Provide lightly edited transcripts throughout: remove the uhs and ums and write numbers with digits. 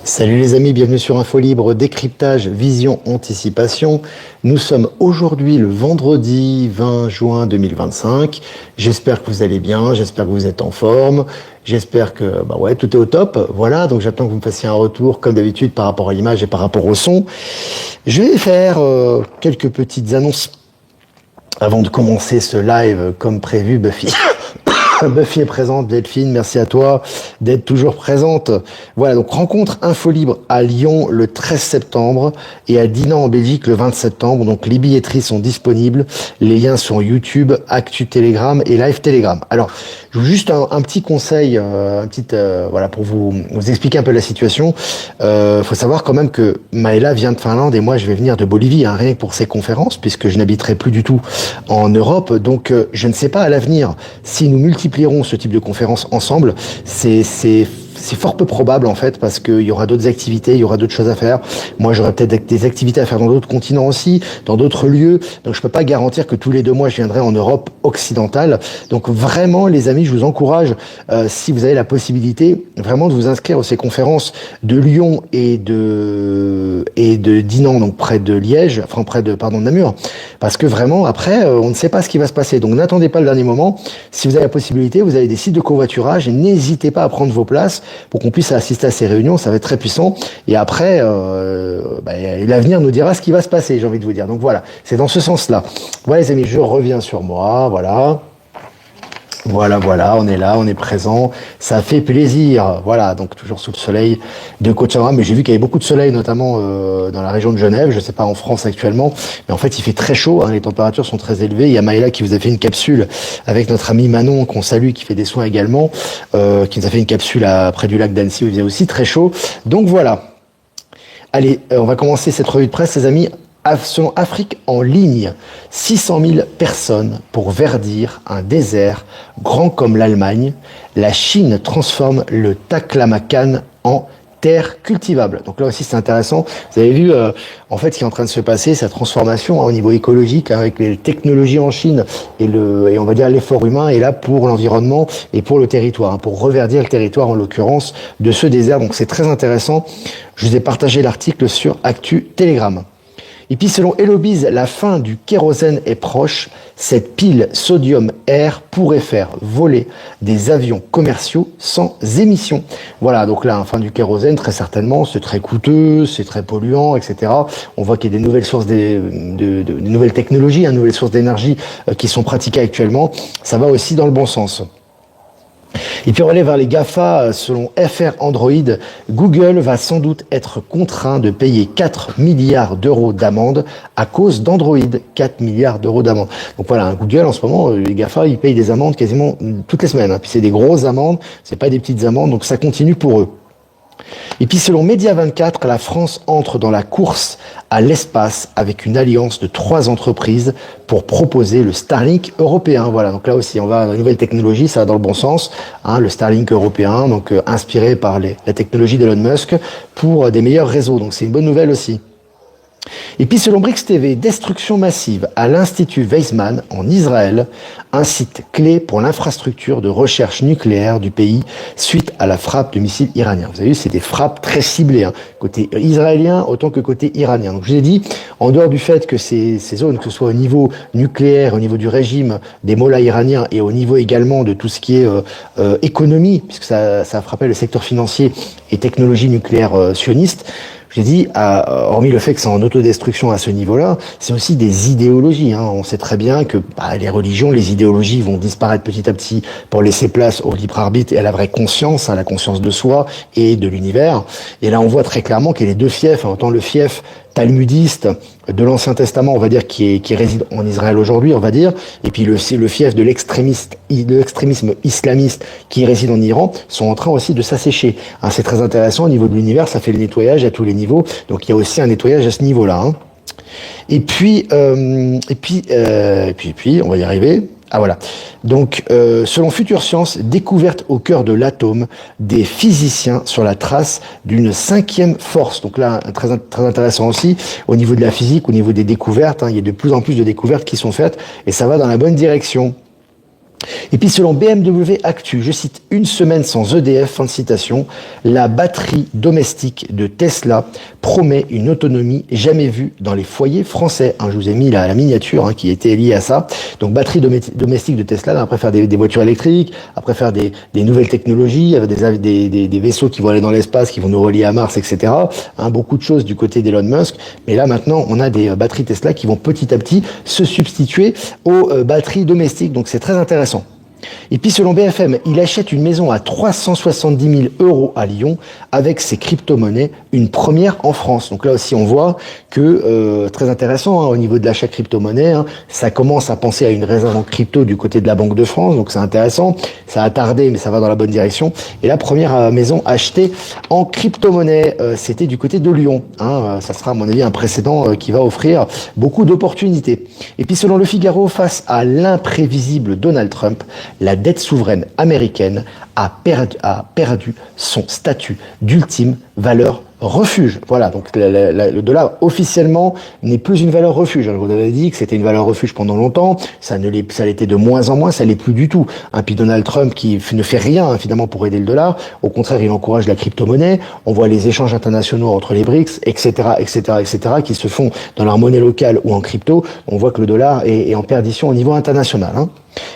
Salut les amis, bienvenue sur Info Libre, décryptage, vision, anticipation. Nous sommes aujourd'hui le vendredi 20 juin 2025. J'espère que vous allez bien, j'espère que vous êtes en forme, j'espère que tout est au top. Voilà, donc j'attends que vous me fassiez un retour comme d'habitude par rapport à l'image et par rapport au son. Je vais faire quelques petites annonces avant de commencer ce live comme prévu, Buffy. Buffy est présente, Delphine, merci à toi d'être toujours présente. Voilà, donc rencontre Info Libre à Lyon le 13 septembre et à Dinan en Belgique le 20 septembre. Donc les billetteries sont disponibles, les liens sont YouTube, Actu Telegram et Live Telegram. Alors, je vous juste un petit conseil, pour vous expliquer un peu la situation. Faut savoir quand même que Maëla vient de Finlande et moi je vais venir de Bolivie, rien que pour ces conférences, puisque je n'habiterai plus du tout en Europe. Donc je ne sais pas à l'avenir si nous multiplierons ce type de conférences ensemble. C'est fort peu probable en fait parce qu'il y aura d'autres activités, il y aura d'autres choses à faire. Moi j'aurai peut-être des activités à faire dans d'autres continents aussi, dans d'autres lieux. Donc je peux pas garantir que tous les 2 mois je viendrai en Europe occidentale. Donc vraiment les amis, je vous encourage si vous avez la possibilité vraiment de vous inscrire à ces conférences de Lyon et de Dinan, donc près de Liège, de Namur, parce que vraiment après on ne sait pas ce qui va se passer. Donc n'attendez pas le dernier moment. Si vous avez la possibilité, vous avez des sites de covoiturage et n'hésitez pas à prendre vos places pour qu'on puisse assister à ces réunions, ça va être très puissant. Et après, l'avenir nous dira ce qui va se passer, j'ai envie de vous dire. Donc voilà, c'est dans ce sens-là. Voilà les amis, je reviens sur moi, voilà. Voilà, on est là, on est présent, ça fait plaisir. Voilà, donc toujours sous le soleil de Côte-Chavra, mais j'ai vu qu'il y avait beaucoup de soleil, notamment dans la région de Genève, je sais pas en France actuellement, mais en fait il fait très chaud, les températures sont très élevées. Il y a Maëla qui vous a fait une capsule avec notre ami Manon, qu'on salue, qui fait des soins également, qui nous a fait une capsule près du lac d'Annecy où il faisait aussi très chaud. Donc voilà. Allez, on va commencer cette revue de presse, les amis. Selon Afrique en ligne, 600 000 personnes pour verdir un désert grand comme l'Allemagne. La Chine transforme le Taklamakan en terre cultivable. Donc là aussi c'est intéressant. Vous avez vu en fait ce qui est en train de se passer, sa transformation au niveau écologique avec les technologies en Chine et on va dire l'effort humain est là pour l'environnement et pour le territoire, pour reverdir le territoire en l'occurrence de ce désert. Donc c'est très intéressant. Je vous ai partagé l'article sur Actu Telegram. Et puis selon Hellobiz, la fin du kérosène est proche. Cette pile sodium-air pourrait faire voler des avions commerciaux sans émissions. Voilà, donc là, fin du kérosène, très certainement, c'est très coûteux, c'est très polluant, etc. On voit qu'il y a des nouvelles sources, des nouvelles technologies, nouvelles sources d'énergie qui sont pratiquées actuellement. Ça va aussi dans le bon sens. Et puis on va aller vers les GAFA, selon FR Android, Google va sans doute être contraint de payer 4 milliards d'euros d'amende à cause d'Android. 4 milliards d'euros d'amende. Donc voilà, Google en ce moment, les GAFA, ils payent des amendes quasiment toutes les semaines. Puis c'est des grosses amendes, c'est pas des petites amendes, donc ça continue pour eux. Et puis selon Média24, la France entre dans la course à l'espace avec une alliance de 3 entreprises pour proposer le Starlink européen. Voilà, donc là aussi on va dans la nouvelle technologie, ça va dans le bon sens, le Starlink européen, donc inspiré par la technologie d'Elon Musk pour des meilleurs réseaux. Donc c'est une bonne nouvelle aussi. Et puis selon Brix TV, destruction massive à l'Institut Weizmann en Israël, un site clé pour l'infrastructure de recherche nucléaire du pays suite à la frappe de missiles iraniens. Vous avez vu, c'est des frappes très ciblées, côté israélien autant que côté iranien. Donc je vous ai dit, en dehors du fait que ces zones, que ce soit au niveau nucléaire, au niveau du régime des mollahs iraniens et au niveau également de tout ce qui est économie, puisque ça a frappé le secteur financier et technologie nucléaire sioniste. J'ai dit, hormis le fait que c'est en autodestruction à ce niveau-là, c'est aussi des idéologies. On sait très bien que les religions, les idéologies vont disparaître petit à petit pour laisser place au libre arbitre et à la vraie conscience, la conscience de soi et de l'univers. Et là, on voit très clairement qu'il y a les deux fiefs, autant le fief talmudiste de l'Ancien Testament, on va dire, qui réside en Israël aujourd'hui, on va dire, et puis le fief de l'extrémisme islamiste qui réside en Iran, sont en train aussi de s'assécher. C'est très intéressant au niveau de l'univers, ça fait le nettoyage à tous les niveaux, donc il y a aussi un nettoyage à ce niveau-là. Et puis, on va y arriver. Voilà. Donc, selon Future Science, découverte au cœur de l'atome, des physiciens sur la trace d'une 5e force. Donc là, très intéressant aussi, au niveau de la physique, au niveau des découvertes, il y a de plus en plus de découvertes qui sont faites, et ça va dans la bonne direction. Et puis selon BMW Actu, je cite, une semaine sans EDF, fin de citation, la batterie domestique de Tesla promet une autonomie jamais vue dans les foyers français. Hein, je vous ai mis la miniature qui était liée à ça. Donc batterie domestique de Tesla, après faire des voitures électriques, après faire des nouvelles technologies, avec des vaisseaux qui vont aller dans l'espace, qui vont nous relier à Mars, etc. Hein, beaucoup de choses du côté d'Elon Musk. Mais là maintenant, on a des batteries Tesla qui vont petit à petit se substituer aux batteries domestiques. Donc c'est très intéressant. Et puis selon BFM, il achète une maison à 370 000 € à Lyon avec ses crypto-monnaies, une première en France. Donc là aussi on voit que, très intéressant au niveau de l'achat crypto-monnaie, ça commence à penser à une réserve en crypto du côté de la Banque de France, donc c'est intéressant, ça a tardé mais ça va dans la bonne direction. Et la première maison achetée en crypto-monnaie, c'était du côté de Lyon. Ça sera à mon avis un précédent qui va offrir beaucoup d'opportunités. Et puis selon Le Figaro, face à l'imprévisible Donald Trump, la dette souveraine américaine a perdu son statut d'ultime valeur refuge. Voilà, donc le dollar officiellement n'est plus une valeur refuge. Je vous avais dit que c'était une valeur refuge pendant longtemps, ça l'était de moins en moins, ça l'est plus du tout. Puis Donald Trump qui ne fait rien finalement pour aider le dollar, au contraire il encourage la crypto-monnaie, on voit les échanges internationaux entre les BRICS, etc., qui se font dans leur monnaie locale ou en crypto, on voit que le dollar est en perdition au niveau international.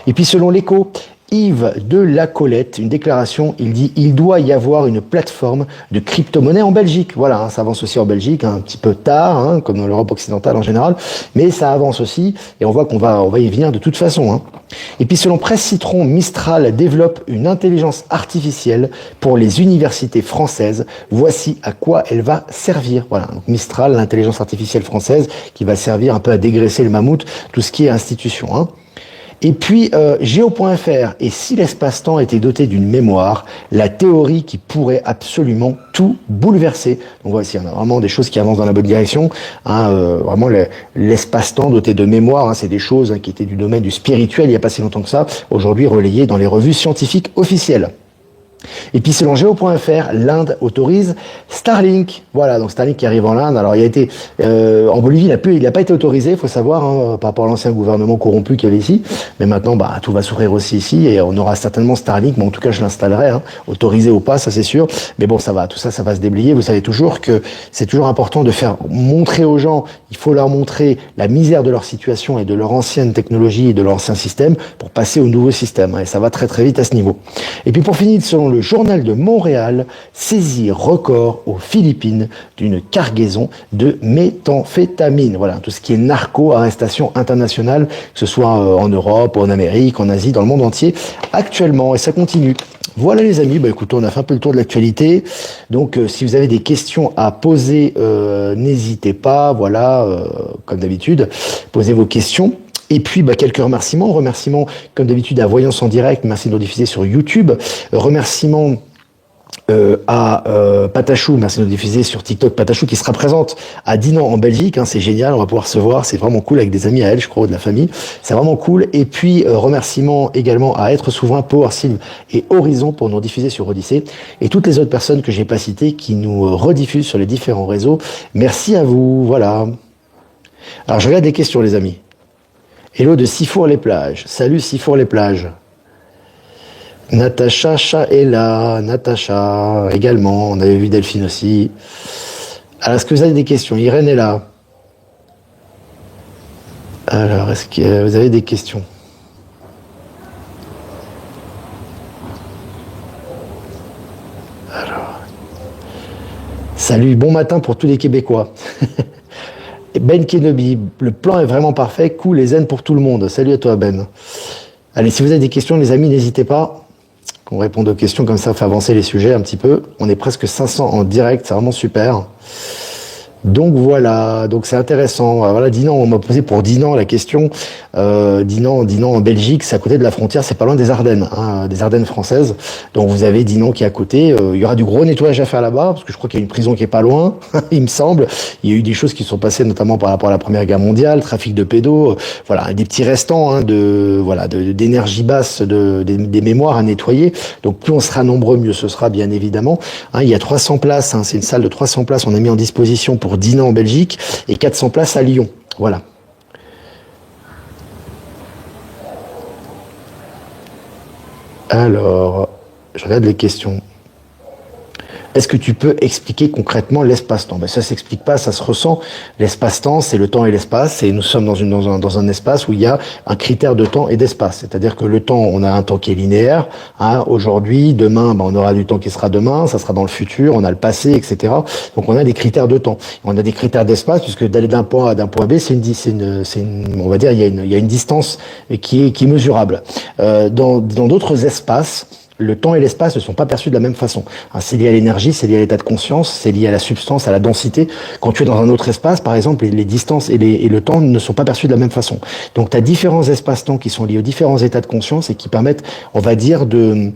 Et puis selon l'Écho, Yves de la Colette, une déclaration, il dit « Il doit y avoir une plateforme de crypto-monnaie en Belgique ». Voilà, ça avance aussi en Belgique, un petit peu tard, comme dans l'Europe occidentale en général, mais ça avance aussi, et on voit qu'on va y venir de toute façon. Et puis selon Presse Citron, Mistral développe une intelligence artificielle pour les universités françaises. Voici à quoi elle va servir. Voilà, donc Mistral, l'intelligence artificielle française, qui va servir un peu à dégraisser le mammouth, tout ce qui est institution. Et puis, Géo.fr, et si l'espace-temps était doté d'une mémoire, la théorie qui pourrait absolument tout bouleverser. Donc voici, on a vraiment des choses qui avancent dans la bonne direction. Vraiment, l'espace-temps doté de mémoire, c'est des choses qui étaient du domaine du spirituel il n'y a pas si longtemps que ça, aujourd'hui relayées dans les revues scientifiques officielles. Et puis selon Géo.fr, l'Inde autorise Starlink. Voilà, donc Starlink qui arrive en Inde. Alors il a été en Bolivie, il n'a pas été autorisé, il faut savoir, par rapport à l'ancien gouvernement corrompu qu'il y avait ici. Mais maintenant, tout va s'ouvrir aussi ici et on aura certainement Starlink. Mais en tout cas, je l'installerai, autorisé ou pas, ça c'est sûr. Mais bon, ça va, tout ça, ça va se déblayer. Vous savez toujours que c'est toujours important de faire montrer aux gens. Il faut leur montrer la misère de leur situation et de leur ancienne technologie et de leur ancien système pour passer au nouveau système. Et ça va très très vite à ce niveau. Et puis pour finir, selon le journal de Montréal, saisie record aux Philippines d'une cargaison de méthamphétamine. Voilà, tout ce qui est narco, arrestation internationale, que ce soit en Europe, en Amérique, en Asie, dans le monde entier, actuellement, et ça continue. Voilà les amis, écoutez, on a fait un peu le tour de l'actualité. Donc si vous avez des questions à poser, n'hésitez pas, comme d'habitude, posez vos questions. Et puis, quelques remerciements. Remerciements, comme d'habitude, à Voyance en direct. Merci de nous diffuser sur YouTube. Remerciements à Patachou, merci de nous diffuser sur TikTok. Patachou qui sera présente à Dinan en Belgique, c'est génial, on va pouvoir se voir, c'est vraiment cool avec des amis à elle, je crois, de la famille, c'est vraiment cool. Et puis remerciements également à Être Souverain, Power Sylve et Horizon pour nous diffuser sur Odyssée et toutes les autres personnes que j'ai pas citées qui nous rediffusent sur les différents réseaux. Merci à vous, voilà. Alors je regarde des questions les amis. Hello de Sifour-les-Plages, salut Sifour-les-Plages. Natacha est là, Natacha également, on avait vu Delphine aussi. Alors, est-ce que vous avez des questions? Irène est là. Alors, est-ce que vous avez des questions? Alors, salut, bon matin pour tous les Québécois. Ben Kenobi, le plan est vraiment parfait, cool et zen pour tout le monde. Salut à toi Ben. Allez, si vous avez des questions les amis, n'hésitez pas. On répond aux questions comme ça, fait avancer les sujets un petit peu. On est presque 500 en direct, c'est vraiment super. Donc voilà, donc c'est intéressant. Voilà, Dinan, on m'a posé pour Dinan la question. Dinan en Belgique, c'est à côté de la frontière, c'est pas loin des Ardennes, des Ardennes françaises. Donc vous avez Dinan qui est à côté. Il y aura du gros nettoyage à faire là-bas, parce que je crois qu'il y a une prison qui est pas loin, il me semble. Il y a eu des choses qui sont passées, notamment par rapport à la Première Guerre mondiale, trafic de pédos, voilà, des petits restants d'énergie basse, des mémoires à nettoyer. Donc plus on sera nombreux, mieux ce sera, bien évidemment. Il y a 300 places, c'est une salle de 300 places, on a mis en disposition pour Dinan en Belgique et 400 places à Lyon. Voilà. Alors, je regarde les questions. Est-ce que tu peux expliquer concrètement l'espace-temps? Ben, ça s'explique pas, ça se ressent. L'espace-temps, c'est le temps et l'espace, et nous sommes dans un espace où il y a un critère de temps et d'espace. C'est-à-dire que le temps, on a un temps qui est linéaire. Hein, aujourd'hui, demain, ben, on aura du temps qui sera demain, ça sera dans le futur, on a le passé, etc. Donc on a des critères de temps. On a des critères d'espace, puisque d'aller d'un point A à d'un point B, on va dire, il y a une distance qui est mesurable. Dans d'autres espaces, le temps et l'espace ne sont pas perçus de la même façon. C'est lié à l'énergie, c'est lié à l'état de conscience, c'est lié à la substance, à la densité. Quand tu es dans un autre espace, par exemple, les distances et le temps ne sont pas perçus de la même façon. Donc tu as différents espaces-temps qui sont liés aux différents états de conscience et qui permettent, on va dire, de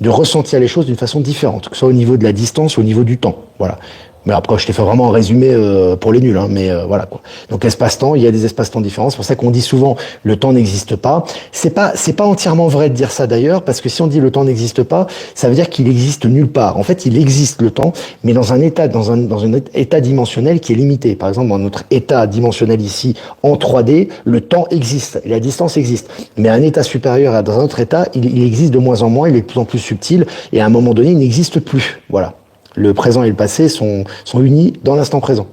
ressentir les choses d'une façon différente, que ce soit au niveau de la distance ou au niveau du temps. Voilà. Mais après, je t'ai fait vraiment un résumé pour les nuls, hein, mais voilà quoi. Donc espace-temps, il y a des espaces-temps différents. C'est pour ça qu'on dit souvent le temps n'existe pas. C'est pas entièrement vrai de dire ça d'ailleurs, parce que si on dit le temps n'existe pas, ça veut dire qu'il existe nulle part. En fait, il existe le temps, mais dans un état dimensionnel qui est limité. Par exemple, dans notre état dimensionnel ici en 3D, le temps existe, et la distance existe. Mais à un état supérieur, dans un autre état, il existe de moins en moins, il est de plus en plus subtil, et à un moment donné, il n'existe plus. Voilà. Le présent et le passé sont unis dans l'instant présent.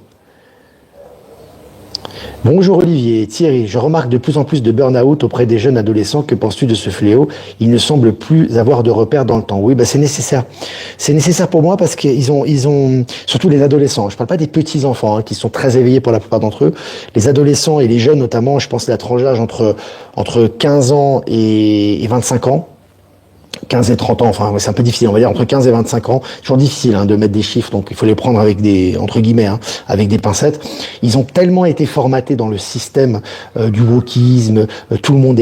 Bonjour Olivier, Thierry, je remarque de plus en plus de burn-out auprès des jeunes adolescents. Que penses-tu de ce fléau? Ils ne semblent plus avoir de repères dans le temps. Oui, c'est nécessaire. C'est nécessaire pour moi parce qu'ils ont, surtout les adolescents. Je parle pas des petits enfants, hein, qui sont très éveillés pour la plupart d'entre eux. Les adolescents et les jeunes notamment, je pense à la tranche d'âge entre 15 ans et 25 ans. 15 et 30 ans, enfin c'est un peu difficile, on va dire entre 15 et 25 ans, toujours difficile de mettre des chiffres, donc il faut les prendre avec entre guillemets, avec des pincettes. Ils ont tellement été formatés dans le système du wokisme, tout le monde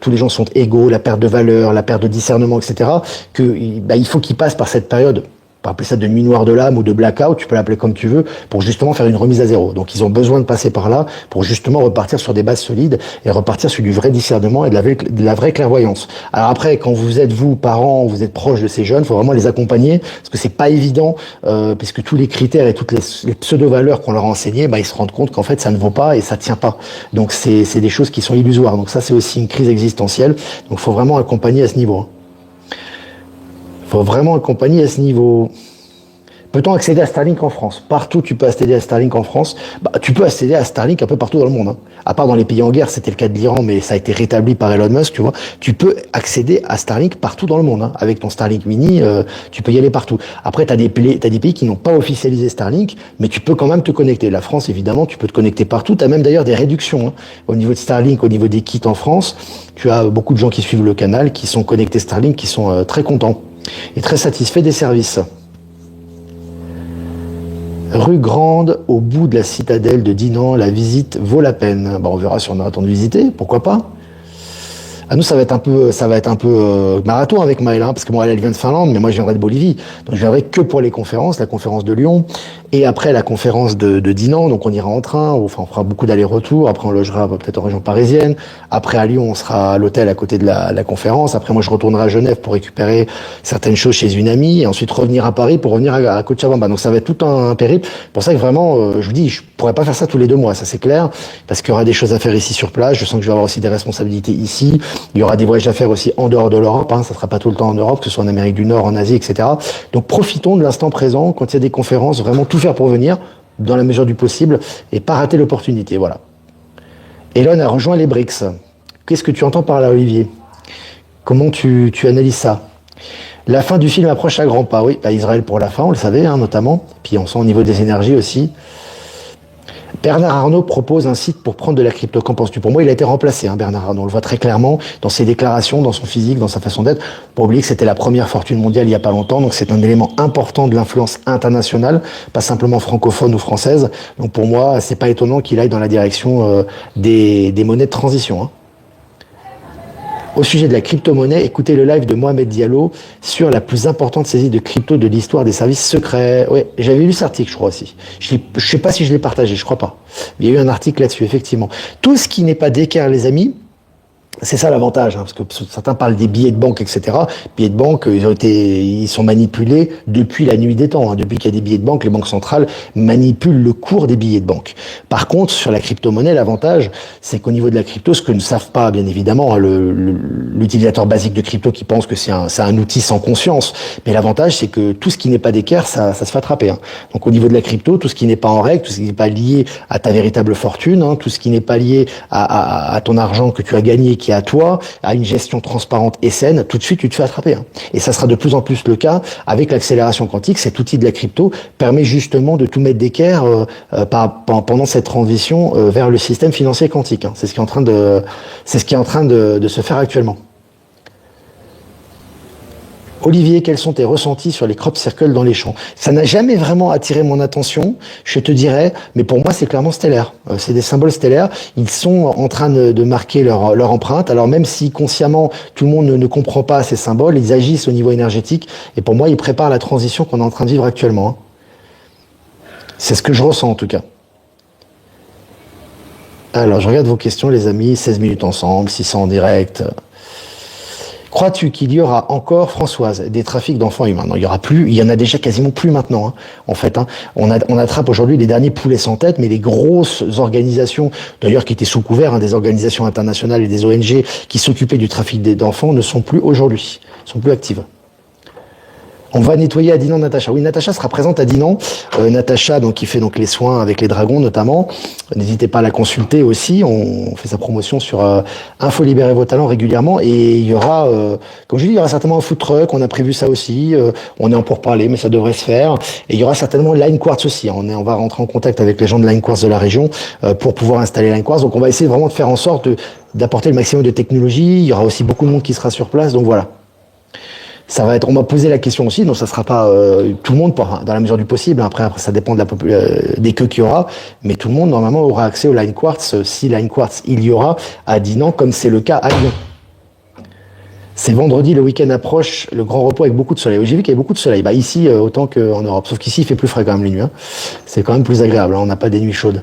tous les gens sont égaux, la perte de valeur, la perte de discernement, etc., que il faut qu'ils passent par cette période. On peut appeler ça de nuit noire de l'âme ou de blackout, tu peux l'appeler comme tu veux, pour justement faire une remise à zéro. Donc ils ont besoin de passer par là pour justement repartir sur des bases solides et repartir sur du vrai discernement et de la vraie clairvoyance. Alors après, quand vous êtes parents, vous êtes proches de ces jeunes, il faut vraiment les accompagner parce que c'est pas évident, puisque tous les critères et toutes les pseudo-valeurs qu'on leur a enseignées, ils se rendent compte qu'en fait ça ne vaut pas et ça tient pas. Donc c'est des choses qui sont illusoires. Donc ça c'est aussi une crise existentielle. Donc il faut vraiment accompagner à ce niveau. Faut vraiment accompagner à ce niveau. Peut-on accéder à Starlink en France? Partout, tu peux accéder à Starlink en France. Tu peux accéder à Starlink un peu partout dans le monde. À part dans les pays en guerre, c'était le cas de l'Iran, mais ça a été rétabli par Elon Musk, tu vois. Tu peux accéder à Starlink partout dans le monde. Avec ton Starlink Mini, tu peux y aller partout. Après, t'as des pays qui n'ont pas officialisé Starlink, mais tu peux quand même te connecter. La France, évidemment, tu peux te connecter partout. T'as même d'ailleurs des réductions au niveau de Starlink, au niveau des kits en France. Tu as beaucoup de gens qui suivent le canal, qui sont connectés Starlink, qui sont très contents et très satisfaits des services. Rue Grande, au bout de la citadelle de Dinan, la visite vaut la peine. On verra si on aura le temps de visiter, pourquoi pas. À nous, ça va être un peu marathon avec Maëlle, parce que moi, elle vient de Finlande, mais moi, je viendrai de Bolivie. Donc, je viendrai que pour les conférences, la conférence de Lyon, et après la conférence de Dinan. Donc, on ira en train, enfin, on fera beaucoup d'allers-retours. Après, on logera peut-être en région parisienne. Après, à Lyon, on sera à l'hôtel à côté de la conférence. Après, moi, je retournerai à Genève pour récupérer certaines choses chez une amie, et ensuite revenir à Paris pour revenir à Cochabamba. Donc, ça va être tout un périple. Pour ça que vraiment, je vous dis, je pourrais pas faire ça tous les 2 mois, ça c'est clair, parce qu'il y aura des choses à faire ici sur place. Je sens que je vais avoir aussi des responsabilités ici. Il y aura des voyages à faire aussi en dehors de l'Europe, ça sera pas tout le temps en Europe, que ce soit en Amérique du Nord, en Asie, etc. Donc profitons de l'instant présent, quand il y a des conférences, vraiment tout faire pour venir, dans la mesure du possible, et pas rater l'opportunité, voilà. Elon a rejoint les BRICS. Qu'est-ce que tu entends par là, Olivier? Comment tu analyses ça? La fin du film approche à grands pas, oui, Israël pour la fin, on le savait, notamment, puis on sent au niveau des énergies aussi. Bernard Arnault propose un site pour prendre de la crypto. Qu'en penses-tu? Pour moi, il a été remplacé, Bernard Arnault. On le voit très clairement dans ses déclarations, dans son physique, dans sa façon d'être. Pour oublier que c'était la première fortune mondiale il y a pas longtemps. Donc, c'est un élément important de l'influence internationale, pas simplement francophone ou française. Donc, pour moi, c'est pas étonnant qu'il aille dans la direction des monnaies de transition. Au sujet de la crypto-monnaie, écoutez le live de Mohamed Diallo sur la plus importante saisie de crypto de l'histoire des services secrets. Ouais, j'avais lu cet article, je crois aussi. Je sais pas si je l'ai partagé, je crois pas. Il y a eu un article là-dessus, effectivement. Tout ce qui n'est pas d'équerre, les amis, C'est ça l'avantage, hein, parce que certains parlent des billets de banque, etc. Billets de banque, ils sont manipulés depuis la nuit des temps. Hein. Depuis qu'il y a des billets de banque, les banques centrales manipulent le cours des billets de banque. Par contre, sur la crypto-monnaie, l'avantage, c'est qu'au niveau de la crypto, ce que ne savent pas, bien évidemment, hein, l'utilisateur basique de crypto qui pense que c'est un outil sans conscience. Mais l'avantage, c'est que tout ce qui n'est pas d'équerre, ça se fait attraper. Hein. Donc au niveau de la crypto, tout ce qui n'est pas en règle, tout ce qui n'est pas lié à ta véritable fortune, hein, tout ce qui n'est pas lié à ton argent que tu as gagné, qui est à toi, à une gestion transparente et saine, tout de suite tu te fais attraper. Hein. Et ça sera de plus en plus le cas avec l'accélération quantique. Cet outil de la crypto permet justement de tout mettre d'équerre pendant cette transition vers le système financier quantique. Hein. C'est ce qui est en train de se faire actuellement. Olivier, quels sont tes ressentis sur les crop circles dans les champs? Ça n'a jamais vraiment attiré mon attention, je te dirais, mais pour moi c'est clairement stellaire. C'est des symboles stellaires, ils sont en train de marquer leur empreinte, alors même si consciemment tout le monde ne comprend pas ces symboles, ils agissent au niveau énergétique, et pour moi ils préparent la transition qu'on est en train de vivre actuellement. Hein. C'est ce que je ressens en tout cas. Alors je regarde vos questions les amis, 16 minutes ensemble, 600 en direct... Crois-tu qu'il y aura encore, Françoise, des trafics d'enfants humains? Non, il y aura plus. Il y en a déjà quasiment plus maintenant. Hein, en fait, hein. On attrape aujourd'hui les derniers poulets sans tête, mais les grosses organisations, d'ailleurs qui étaient sous couvert, hein, des organisations internationales et des ONG qui s'occupaient du trafic d'enfants, ne sont plus aujourd'hui, sont plus actives. On va nettoyer à Dinan Natacha. Oui, Natacha sera présente à Dinan. Natacha, donc, qui fait donc les soins avec les dragons notamment. N'hésitez pas à la consulter aussi. On fait sa promotion sur Info Libérer vos talents régulièrement. Et il y aura, comme je dis, il y aura certainement un food truck. On a prévu ça aussi. On est en pourparlers, mais ça devrait se faire. Et il y aura certainement Line Quartz aussi. On va rentrer en contact avec les gens de Line Quartz de la région pour pouvoir installer Line Quartz. Donc on va essayer vraiment de faire en sorte d'apporter le maximum de technologie. Il y aura aussi beaucoup de monde qui sera sur place. Donc voilà. Ça va être, on m'a posé la question aussi, donc ça sera pas tout le monde dans la mesure du possible. Après ça dépend de des queues qu'il y aura, mais tout le monde normalement aura accès au Line Quartz si Line Quartz il y aura à Dinan, comme c'est le cas à Lyon. C'est vendredi, le week-end approche, le grand repos avec beaucoup de soleil. Oui, j'ai vu qu'il y avait beaucoup de soleil. Bah ici autant qu'en Europe, sauf qu'ici il fait plus frais quand même les nuits. Hein. C'est quand même plus agréable. Hein. On n'a pas des nuits chaudes.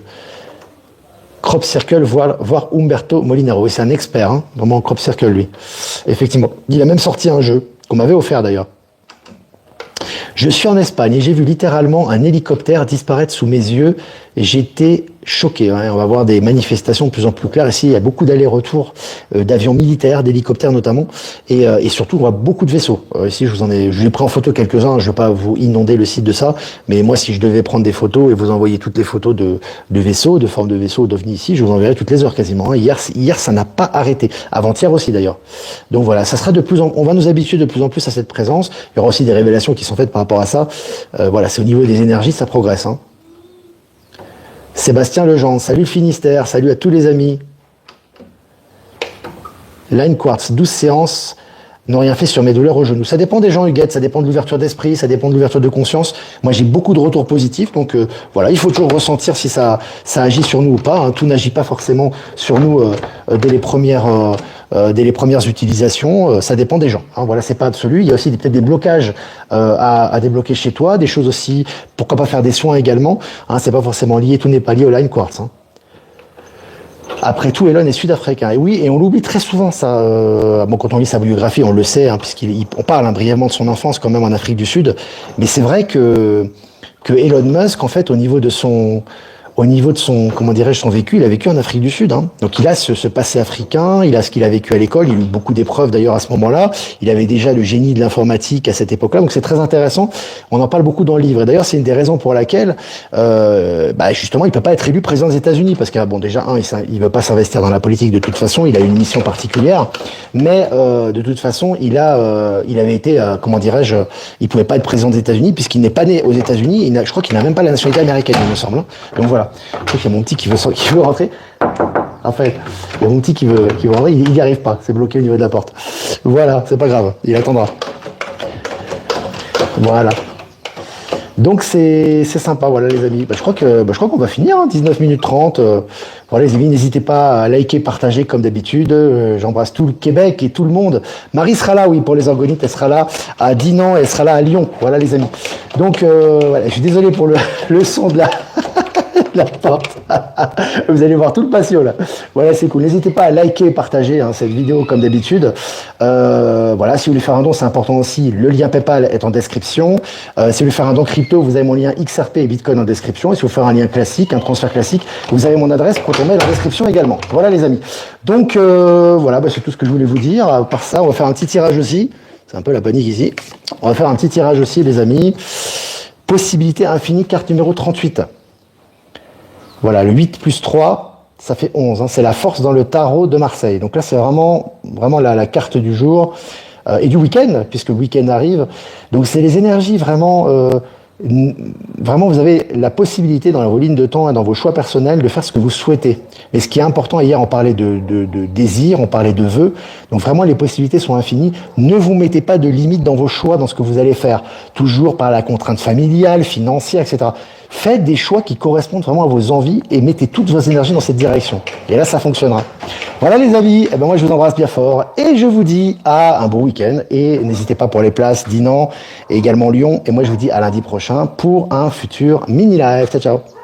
Crop Circle, voir Umberto Molinaro. Oui, c'est un expert, hein, vraiment en Crop Circle lui. Effectivement, il a même sorti un jeu. Qu'on m'avait offert d'ailleurs. Je suis en Espagne et j'ai vu littéralement un hélicoptère disparaître sous mes yeux et j'étais choqué. Hein. On va voir des manifestations de plus en plus claires. Ici, il y a beaucoup d'allers-retours d'avions militaires, d'hélicoptères notamment, et surtout, on voit beaucoup de vaisseaux. Ici, je vous ai pris en photo quelques-uns. Je ne vais pas vous inonder le site de ça, mais moi, si je devais prendre des photos et vous envoyer toutes les photos de vaisseaux, de forme de vaisseaux, d'ovnis ici, je vous enverrai toutes les heures quasiment. Hein. Hier, ça n'a pas arrêté. Avant-hier aussi d'ailleurs. Donc voilà, ça sera on va nous habituer de plus en plus à cette présence. Il y aura aussi des révélations qui sont faites par rapport à ça. Voilà, c'est au niveau des énergies, ça progresse. Hein. Sébastien Legendre, salut le Finistère, salut à tous les amis. Line Quartz, 12 séances, n'ont rien fait sur mes douleurs au genou. Ça dépend des gens, Huguette, ça dépend de l'ouverture d'esprit, ça dépend de l'ouverture de conscience. Moi, j'ai beaucoup de retours positifs, donc voilà, il faut toujours ressentir si ça agit sur nous ou pas. Hein. Tout n'agit pas forcément sur nous dès les premières utilisations. Ça dépend des gens. Hein. Voilà, c'est pas absolu. Il y a aussi peut-être des blocages à débloquer chez toi, des choses aussi. Pourquoi pas faire des soins également. Hein. C'est pas forcément lié. Tout n'est pas lié au Line Quartz. Hein. Après tout, Elon est sud-africain. Et oui, et on l'oublie très souvent, ça. Bon, quand on lit sa biographie, on le sait, hein, on parle brièvement de son enfance quand même en Afrique du Sud. Mais c'est vrai que Elon Musk, en fait, au niveau de son, comment dirais-je, son vécu, il a vécu en Afrique du Sud. Hein. Donc il a ce passé africain, il a ce qu'il a vécu à l'école, il a eu beaucoup d'épreuves d'ailleurs à ce moment-là. Il avait déjà le génie de l'informatique à cette époque-là, donc c'est très intéressant. On en parle beaucoup dans le livre. Et d'ailleurs, c'est une des raisons pour laquelle, justement, il peut pas être élu président des États-Unis parce que bon, déjà il veut pas s'investir dans la politique de toute façon. Il a une mission particulière, mais de toute façon, il avait été, comment dirais-je, il pouvait pas être président des États-Unis puisqu'il n'est pas né aux États-Unis. Je crois qu'il n'a même pas la nationalité américaine, il me semble. Hein. Donc voilà. Je crois qu'il y a mon petit qui veut rentrer. En fait, il y a mon petit qui veut rentrer, il n'y arrive pas. C'est bloqué au niveau de la porte. Voilà, c'est pas grave, il attendra. Voilà. Donc c'est sympa, voilà les amis. Je crois qu'on va finir, hein, 19 minutes 30. Voilà les amis, n'hésitez pas à liker, partager comme d'habitude. J'embrasse tout le Québec et tout le monde. Marie sera là, oui, pour les orgonites, elle sera là à Dinan, elle sera là à Lyon. Voilà les amis. Donc voilà, je suis désolé pour le son de la la porte. Vous allez voir tout le patio là. Voilà, c'est cool. N'hésitez pas à liker et partager cette vidéo comme d'habitude. Voilà, si vous voulez faire un don, c'est important aussi. Le lien PayPal est en description. Si vous voulez faire un don crypto, vous avez mon lien XRP et Bitcoin en description. Et si vous voulez faire un lien classique, un transfert classique, vous avez mon adresse ProtonMail en description également. Voilà les amis. Donc voilà, c'est tout ce que je voulais vous dire. À part ça, on va faire un petit tirage aussi. C'est un peu la panique ici. On va faire un petit tirage aussi les amis. Possibilité infinie, carte numéro 38. Voilà, le 8 plus 3, ça fait 11. C'est la force dans le tarot de Marseille. Donc là, c'est vraiment la carte du jour et du week-end, puisque le week-end arrive. Donc c'est les énergies vraiment... Vraiment, vous avez la possibilité dans vos lignes de temps et dans vos choix personnels de faire ce que vous souhaitez. Mais ce qui est important, hier on parlait de désir, on parlait de vœux, donc vraiment les possibilités sont infinies. Ne vous mettez pas de limites dans vos choix, dans ce que vous allez faire, toujours par la contrainte familiale, financière, etc. Faites des choix qui correspondent vraiment à vos envies et mettez toutes vos énergies dans cette direction. Et là, ça fonctionnera. Voilà les amis, moi je vous embrasse bien fort et je vous dis à un bon week-end et n'hésitez pas pour les places Dinan et également Lyon et moi je vous dis à lundi prochain pour un futur mini live. Ciao ciao.